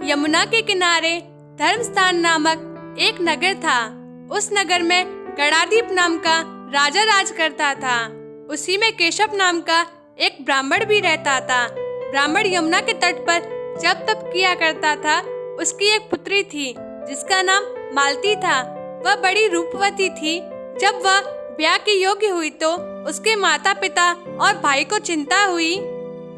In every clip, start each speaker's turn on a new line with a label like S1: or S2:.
S1: यमुना के किनारे धर्मस्थान नामक एक नगर था। उस नगर में गणादीप नाम का राजा राज करता था। उसी में केशव नाम का एक ब्राह्मण भी रहता था। ब्राह्मण यमुना के तट पर जप तप किया करता था। उसकी एक पुत्री थी जिसका नाम मालती था। वह बड़ी रूपवती थी। जब वह ब्याह के योग्य हुई तो उसके माता पिता और भाई को चिंता हुई।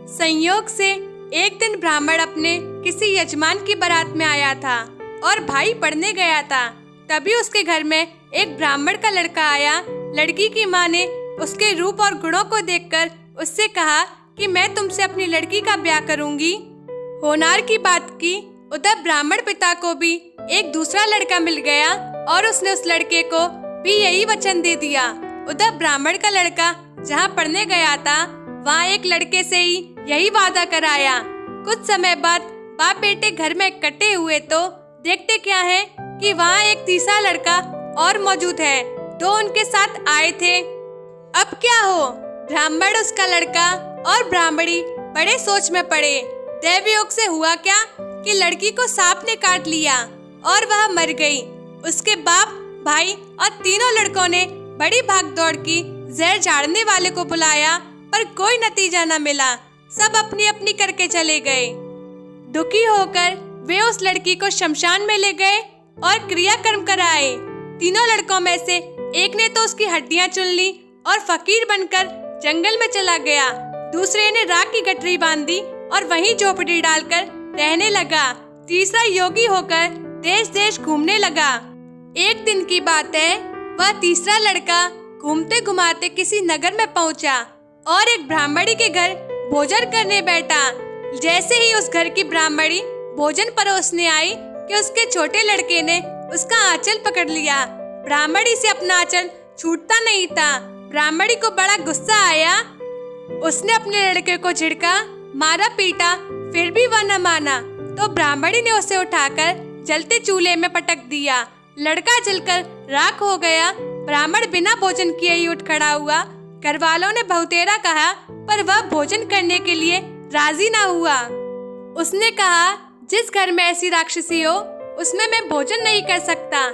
S1: संयोग से एक दिन ब्राह्मण अपने किसी यजमान की बारात में आया था और भाई पढ़ने गया था। तभी उसके घर में एक ब्राह्मण का लड़का आया। लड़की की माँ ने उसके रूप और गुणों को देखकर उससे कहा कि मैं तुमसे अपनी लड़की का ब्याह करूंगी। होनार की बात की उधर ब्राह्मण पिता को भी एक दूसरा लड़का मिल गया और उसने उस लड़के को भी यही वचन दे दिया। उधर ब्राह्मण का लड़का जहाँ पढ़ने गया था वहाँ एक लड़के से ही यही वादा कराया। कुछ समय बाद बाप बेटे घर में इकट्ठे हुए तो देखते क्या है कि वहाँ एक तीसरा लड़का और मौजूद है। दो उनके साथ आए थे। अब क्या हो, ब्राह्मण, उसका लड़का और ब्राह्मणी बड़े सोच में पड़े। दैवयोग से हुआ क्या कि लड़की को सांप ने काट लिया और वह मर गई। उसके बाप, भाई और तीनों लड़कों ने बड़ी भागदौड़ की। जहर झाड़ने वाले को बुलाया पर कोई नतीजा न मिला। सब अपनी अपनी करके चले गए। दुखी होकर वे उस लड़की को शमशान में ले गए और क्रियाकर्म कराए। तीनों लड़कों में से एक ने तो उसकी हड्डियां चुन ली और फकीर बनकर जंगल में चला गया। दूसरे ने राख की गठरी बांधी और वहीं झोपड़ी डालकर रहने लगा। तीसरा योगी होकर देश देश घूमने लगा। एक दिन की बात है, वह तीसरा लड़का घूमते घुमाते किसी नगर में पहुंचा और एक ब्राह्मणी के घर भोजन करने बैठा। जैसे ही उस घर की ब्राह्मणी भोजन परोसने आई कि उसके छोटे लड़के ने उसका आंचल पकड़ लिया। ब्राह्मणी से अपना आंचल छूटता नहीं था। ब्राह्मणी को बड़ा गुस्सा आया। उसने अपने लड़के को झिड़का, मारा पीटा, फिर भी वह न माना तो ब्राह्मणी ने उसे उठाकर जलते चूल्हे में पटक दिया। लड़का जलकर राख हो गया। ब्राह्मण बिना भोजन किए ही उठ खड़ा हुआ। घर वालों ने बहुतेरा कहा पर वह भोजन करने के लिए राजी ना हुआ। उसने कहा, जिस घर में ऐसी राक्षसी हो उसमें मैं भोजन नहीं कर सकता।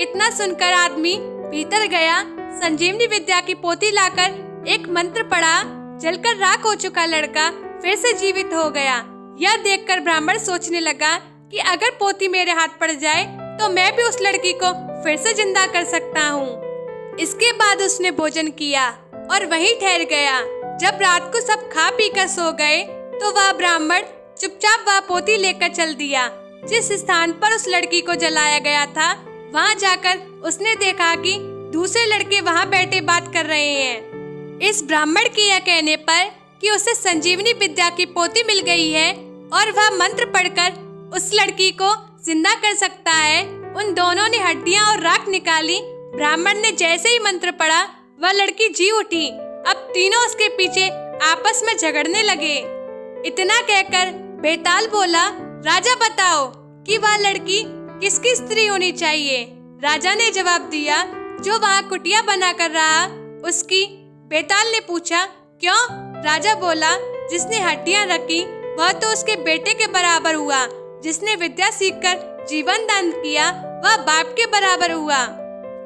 S1: इतना सुनकर आदमी भीतर गया। संजीवनी विद्या की पोथी लाकर एक मंत्र पढ़ा। जलकर राख हो चुका लड़का फिर से जीवित हो गया। यह देखकर ब्राह्मण सोचने लगा कि अगर पोथी मेरे हाथ पड़ जाए तो मैं भी उस लड़की को फिर से जिंदा कर सकता हूँ। इसके बाद उसने भोजन किया और वहीं ठहर गया। जब रात को सब खा पी कर सो गए तो वह ब्राह्मण चुपचाप वह पोथी लेकर चल दिया। जिस स्थान पर उस लड़की को जलाया गया था वहां जाकर उसने देखा कि दूसरे लड़के वहां बैठे बात कर रहे हैं। इस ब्राह्मण के यह कहने पर कि उसे संजीवनी विद्या की पोथी मिल गई है और वह मंत्र पढ़कर उस लड़की को जिंदा कर सकता है, उन दोनों ने हड्डियां और राख निकाली। ब्राह्मण ने जैसे ही मंत्र पढ़ा वह लड़की जी उठी। अब तीनों उसके पीछे आपस में झगड़ने लगे। इतना कहकर बेताल बोला, राजा बताओ कि वह लड़की किसकी स्त्री होनी चाहिए। राजा ने जवाब दिया, जो वहाँ कुटिया बना कर रहा उसकी। बेताल ने पूछा, क्यों? राजा बोला, जिसने हड्डियां रखी वह तो उसके बेटे के बराबर हुआ। जिसने विद्या सीखकर जीवन दान किया वह बाप के बराबर हुआ।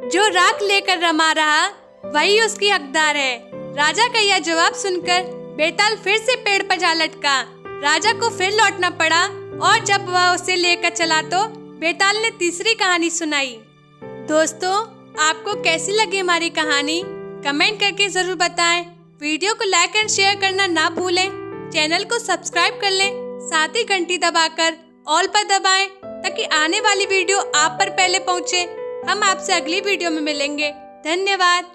S1: जो राख लेकर रमा रहा वही उसकी हकदार है। राजा का यह जवाब सुनकर बेताल फिर से पेड़ पर जा लटका। राजा को फिर लौटना पड़ा और जब वह उसे लेकर चला तो बेताल ने तीसरी कहानी सुनाई। दोस्तों, आपको कैसी लगी हमारी कहानी कमेंट करके जरूर बताएं। वीडियो को लाइक एंड शेयर करना ना भूलें। चैनल को सब्सक्राइब कर लें, साथ ही घंटी दबाकर ऑल पर दबाएं ताकि आने वाली वीडियो आप पर पहले पहुंचे। हम आपसे अगली वीडियो में मिलेंगे। धन्यवाद।